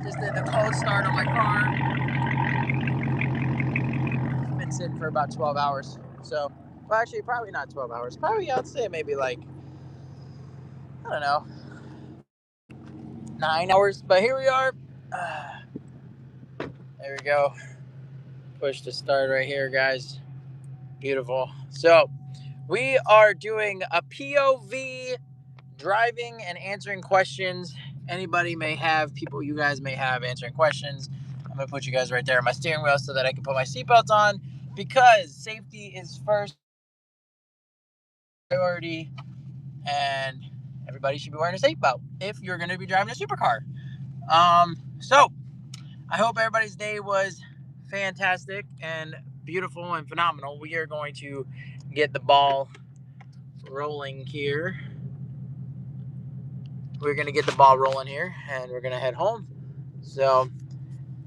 Just did the cold start on my car. It's been sitting for about 12 hours. So, well, actually, probably not 12 hours. Probably, I'd say maybe like, I don't know, 9 hours. But here we are. There we go. Push to start right here, guys. Beautiful. So, we are doing a POV driving and answering questions anybody may have, people you guys may have answering questions. I'm going to put you guys right there on my steering wheel so that I can put my seatbelts on, because safety is first priority and everybody should be wearing a seatbelt if you're going to be driving a supercar. So I hope everybody's day was fantastic and beautiful and phenomenal. We are going to get the ball rolling here. We're going to get the ball rolling here and we're going to head home. So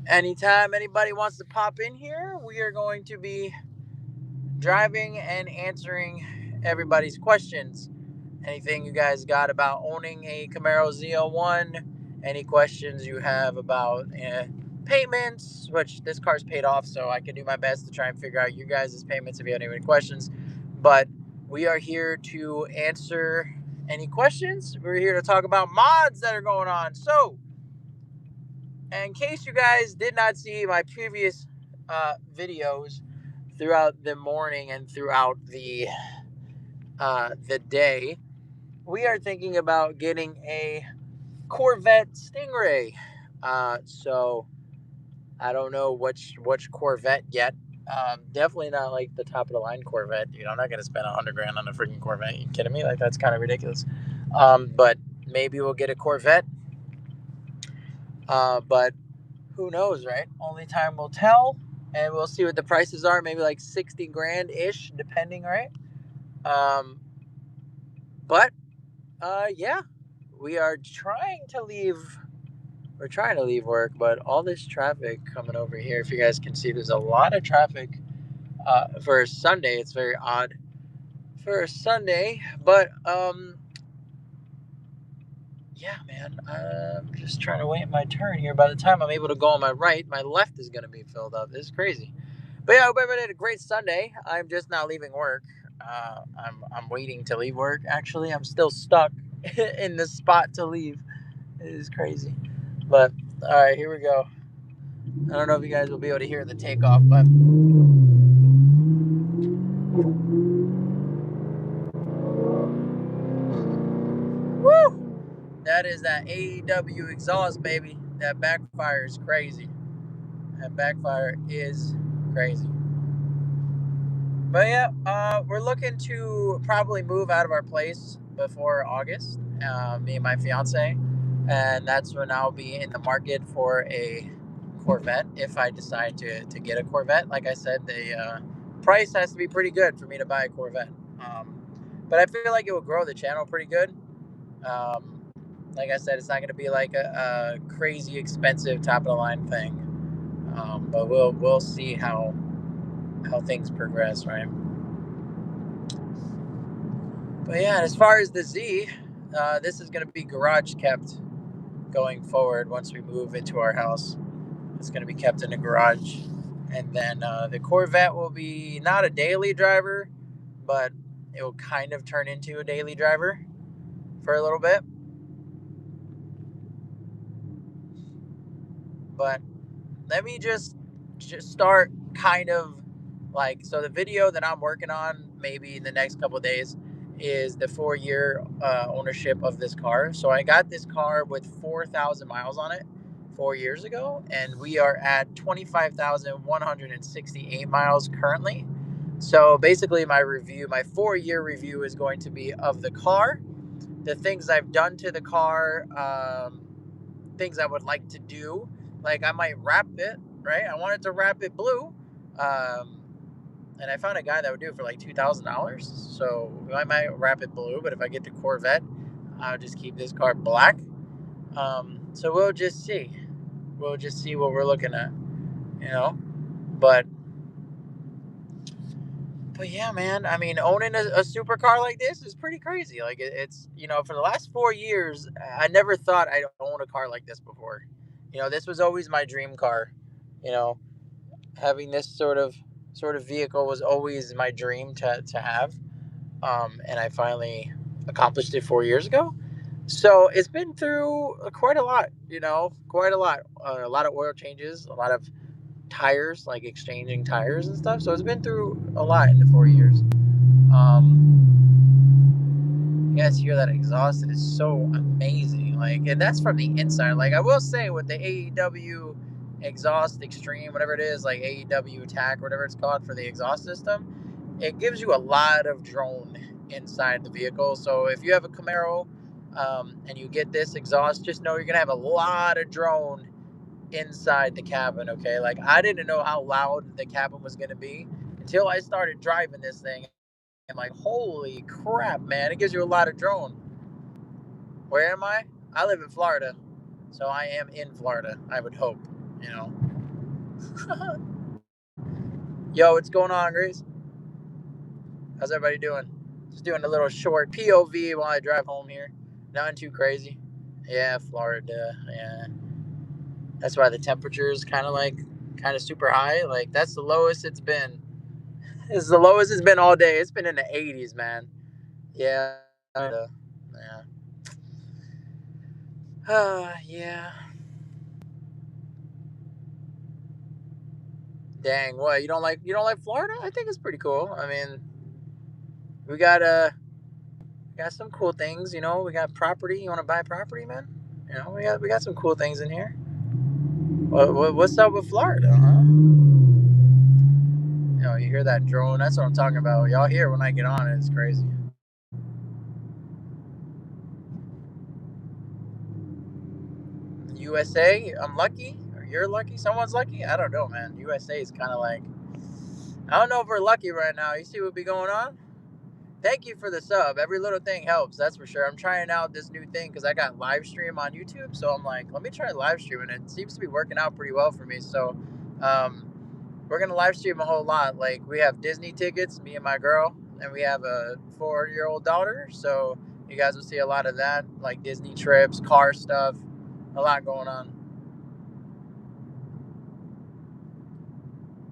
anytime anybody wants to pop in here, we are going to be driving and answering everybody's questions. Anything you guys got about owning a Camaro Zl1, any questions you have about payments, which this car's paid off, so I can do my best to try and figure out you guys' payments if you have any questions. But we are here to answer any questions. We're here to talk about mods that are going on. So, in case you guys did not see my previous videos throughout the morning and throughout the day, we are thinking about getting a Corvette Stingray. So I don't know which Corvette yet. Definitely not like the top of the line Corvette. Dude, I'm not gonna spend $100,000 on a freaking Corvette. You kidding me? Like, that's kind of ridiculous. But maybe we'll get a Corvette. But who knows, right? Only time will tell, and we'll see what the prices are. Maybe like 60 grand ish, depending, right? But yeah, we are trying to leave. We're trying to leave work, but all this traffic coming over here. If you guys can see, there's a lot of traffic for a Sunday. It's very odd for a Sunday, but yeah, man. I'm just trying to wait my turn here. By the time I'm able to go on my right, my left is going to be filled up. This is crazy. But yeah, I hope everybody had a great Sunday. I'm just not leaving work. I'm waiting to leave work. Actually, I'm still stuck in the spot to leave. It is crazy. But all right, here we go. I don't know if you guys will be able to hear the takeoff, but woo! That is that AEW exhaust, baby. That backfire is crazy. That backfire is crazy. But yeah, we're looking to probably move out of our place before August, me and my fiance, and that's when I'll be in the market for a Corvette if I decide to get a Corvette. Like I said, the price has to be pretty good for me to buy a Corvette. But I feel like it will grow the channel pretty good. Um, like I said, it's not going to be like a crazy expensive top of the line thing. But we'll see how things progress, right? But yeah, as far as the Z, this is going to be garage kept going forward. Once we move into our house, it's going to be kept in the garage. And then the Corvette will be not a daily driver, but it will kind of turn into a daily driver for a little bit. But let me just start kind of like, so the video that I'm working on maybe in the next couple of days is the 4-year ownership of this car. So I got this car with 4,000 miles on it 4 years ago, and we are at 25,168 miles currently. So basically my 4-year review is going to be of the car, the things I've done to the car, things I would like to do. Like, I might wrap it, right? I wanted to wrap it blue. And I found a guy that would do it for like $2,000. So I might wrap it blue, but if I get the Corvette, I'll just keep this car black. So we'll just see. We'll just see what we're looking at, you know? But yeah, man, I mean, owning a supercar like this is pretty crazy. Like, it's, for the last 4 years, I never thought I'd own a car like this before. This was always my dream car. You know, having this sort of vehicle was always my dream to have. And I finally accomplished it 4 years ago. So it's been through quite a lot, quite a lot. A lot of oil changes, a lot of tires, like exchanging tires and stuff. So it's been through a lot in the 4 years. You guys hear that exhaust? It is so amazing. Like, and that's from the inside. Like, I will say with the AEW exhaust extreme, whatever it is, like AEW attack, whatever it's called for the exhaust system, it gives you a lot of drone inside the vehicle. So if you have a Camaro and you get this exhaust, just know you're gonna have a lot of drone inside the cabin. Okay, like I didn't know how loud the cabin was gonna be until I started driving this thing. I'm like, holy crap, man! It gives you a lot of drone. Where am I? I live in Florida, so I am in Florida. I would hope, you know. Yo, what's going on, Grace? How's everybody doing? Just doing a little short POV while I drive home here. Nothing too crazy. Yeah, Florida. Yeah, that's why the temperature is kind of super high. Like that's the lowest it's been. It's the lowest it's been all day. It's been in the 80s, man. Yeah. Yeah. Yeah. Dang, what? You don't like Florida? I think it's pretty cool. I mean, we got some cool things, We got property. You want to buy property, man? We got some cool things in here. What's up with Florida, huh? You hear that drone? That's what I'm talking about. Y'all hear when I get on it? It's crazy. USA, I'm lucky, or you're lucky. Someone's lucky. I don't know, man. USA is kind of like I don't know if we're lucky right now. You see what be going on? Thank you for the sub. Every little thing helps, that's for sure. I'm trying out this new thing because I got live stream on YouTube. So I'm like, let me try live stream. And it seems to be working out pretty well for me. So um, we're going to live stream a whole lot. Like, we have Disney tickets, me and my girl, and we have a 4-year-old daughter. So you guys will see a lot of that, like Disney trips, car stuff, a lot going on.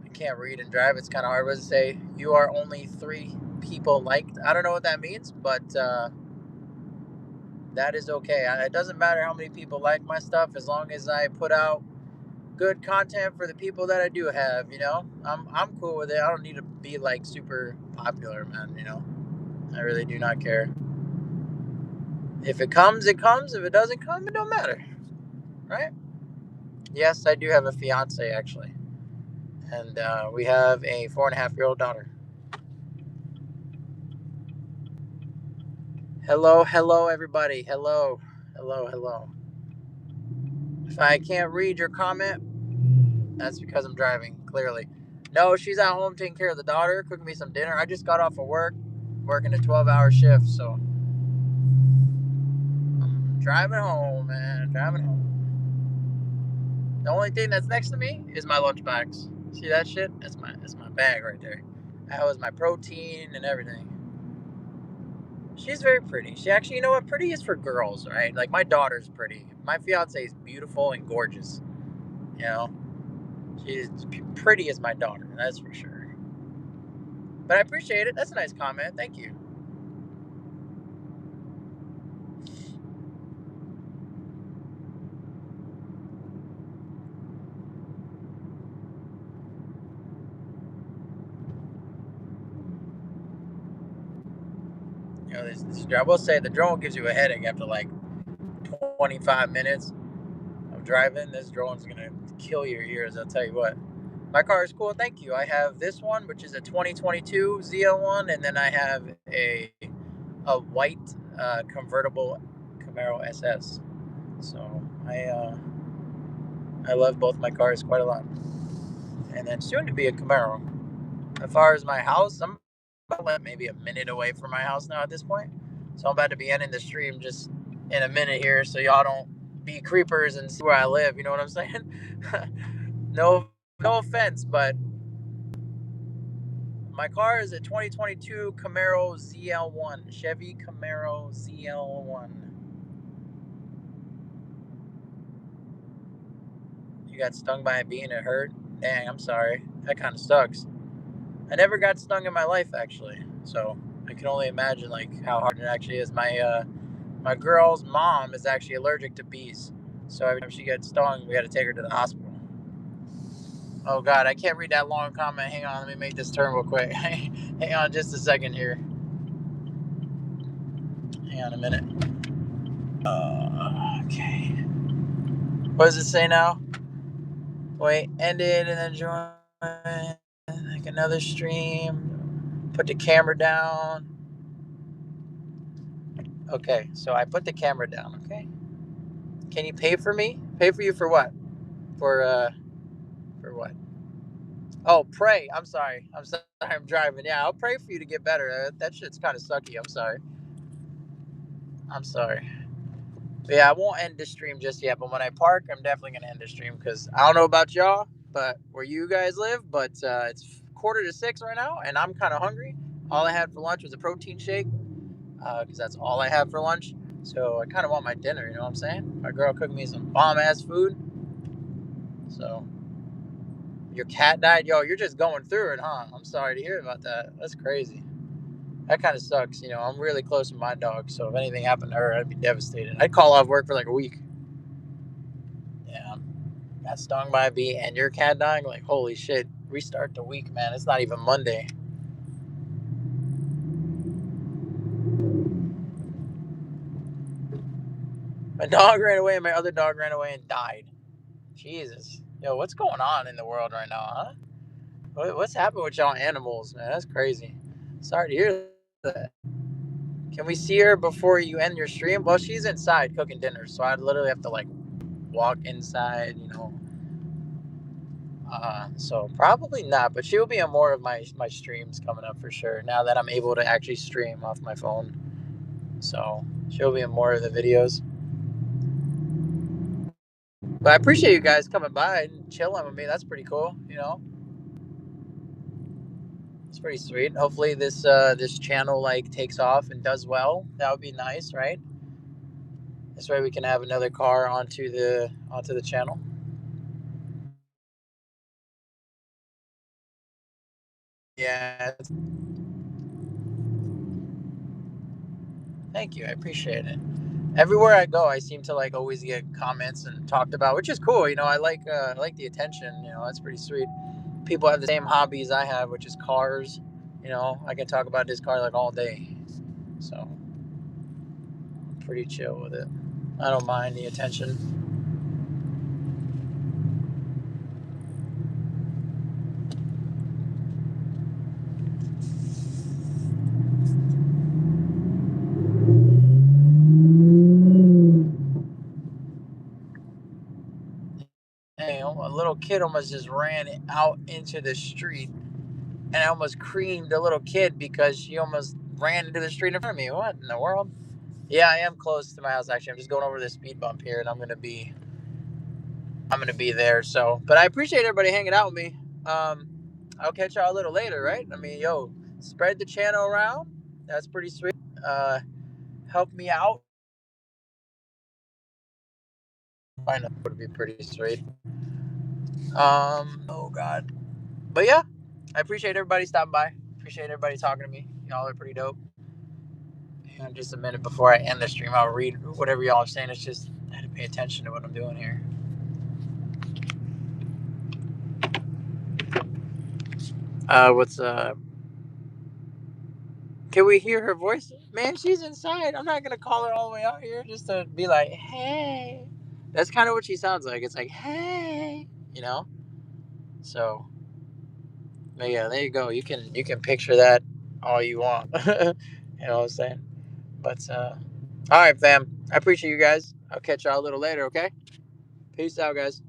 I can't read and drive. It's kind of hard. What does it say? You are only 3 people liked. I don't know what that means, but that is okay. It doesn't matter how many people like my stuff as long as I put out good content for the people that I do have. I'm cool with it. I don't need to be like super popular, man. I really do not care. If it comes, it comes. If it doesn't come, it don't matter, right? Yes, I do have a fiance actually, and we have a 4.5-year-old daughter. Hello, hello, everybody. Hello, hello, hello. If I can't read your comment, that's because I'm driving, clearly. No, she's at home taking care of the daughter, cooking me some dinner. I just got off of work, working a 12-hour shift, so I'm driving home, man. Driving home. The only thing that's next to me is my lunch bags. See that shit? That's my bag right there. That was my protein and everything. She's very pretty. She actually, you know what? Pretty is for girls, right? Like my daughter's pretty. My fiance is beautiful and gorgeous. You know, she's pretty as my daughter. That's for sure. But I appreciate it. That's a nice comment. Thank you. I will say the drone gives you a headache after like 25 minutes of driving. This drone's gonna kill your ears. I'll tell you what. My car is cool. Thank you. I have this one, which is a 2022 Zl1, and then I have a white convertible Camaro SS. So I love both my cars quite a lot. And then soon to be a Camaro. As far as my house, I'm about maybe a minute away from my house now at this point. So I'm about to be ending the stream just in a minute here, so y'all don't be creepers and see where I live. You know what I'm saying? No offense, but my car is a 2022 Camaro ZL1, Chevy Camaro ZL1. You got stung by a bee and it hurt? Dang, I'm sorry. That kind of sucks. I never got stung in my life actually, so I can only imagine like how hard it actually is. My girl's mom is actually allergic to bees, so every time she gets stung, we got to take her to the hospital. Oh God, I can't read that long comment. Hang on, let me make this turn real quick. Hang on just a second here. Hang on a minute. Okay. What does it say now? Wait, end it and then join like another stream. Put the camera down. Okay, so I put the camera down. Okay. Can you pay for me? Pay for you for what? For what? Oh, pray. I'm sorry. I'm sorry. I'm driving. Yeah, I'll pray for you to get better. That shit's kind of sucky. I'm sorry. I'm sorry. But yeah, I won't end the stream just yet. But when I park, I'm definitely gonna end the stream because I don't know about y'all, but where you guys live, but it's 5:45 right now, and I'm kind of hungry. All I had for lunch was a protein shake because that's all I have for lunch. So I kind of want my dinner. You know what I'm saying? My girl cooked me some bomb ass food. So your cat died, yo. You're just going through it, huh? I'm sorry to hear about that. That's crazy. That kind of sucks. You know, I'm really close with my dog, so if anything happened to her, I'd be devastated. I'd call off work for like a week. Yeah, got stung by a bee and your cat dying. Like, holy shit! Restart the week, man. It's not even Monday. My dog ran away, and my other dog ran away and died. Jesus, yo, what's going on in the world right now, huh? What's happened with y'all animals, man? That's crazy. Sorry to hear that. Can we see her before you end your stream? Well, she's inside cooking dinner, so I'd literally have to like walk inside, you know. So probably not, but she'll be on more of my streams coming up for sure. Now that I'm able to actually stream off my phone, so she'll be in more of the videos. But I appreciate you guys coming by and chilling with me. That's pretty cool, you know. It's pretty sweet. Hopefully this channel like takes off and does well. That would be nice, right? This way we can have another car onto the channel. Yeah. Thank you. I appreciate it. Everywhere I go, I seem to like always get comments and talked about, which is cool. You know, I like the attention. You know, that's pretty sweet. People have the same hobbies I have, which is cars. You know, I can talk about this car like all day. So I'm pretty chill with it. I don't mind the attention. Hey, a little kid almost just ran out into the street, and I almost creamed the little kid because she almost ran into the street in front of me. What in the world? Yeah, I am close to my house actually. I'm just going over this speed bump here, and I'm gonna be there. So, but I appreciate everybody hanging out with me. I'll catch y'all a little later, right? I mean, yo, spread the channel around. That's pretty sweet. Uh, Help me out. I know it would be pretty sweet. Oh God. But yeah, I appreciate everybody stopping by. Appreciate everybody talking to me. Y'all are pretty dope. And just a minute before I end the stream, I'll read whatever y'all are saying. It's just I had to pay attention to what I'm doing here. What's Can we hear her voice? Man, she's inside. I'm not gonna call her all the way out here just to be like, hey. That's kind of what she sounds like. It's like, hey, you know. So, but yeah, there you go. You can picture that all you want. You know what I'm saying? But all right, fam. I appreciate you guys. I'll catch y'all a little later. Okay. Peace out, guys.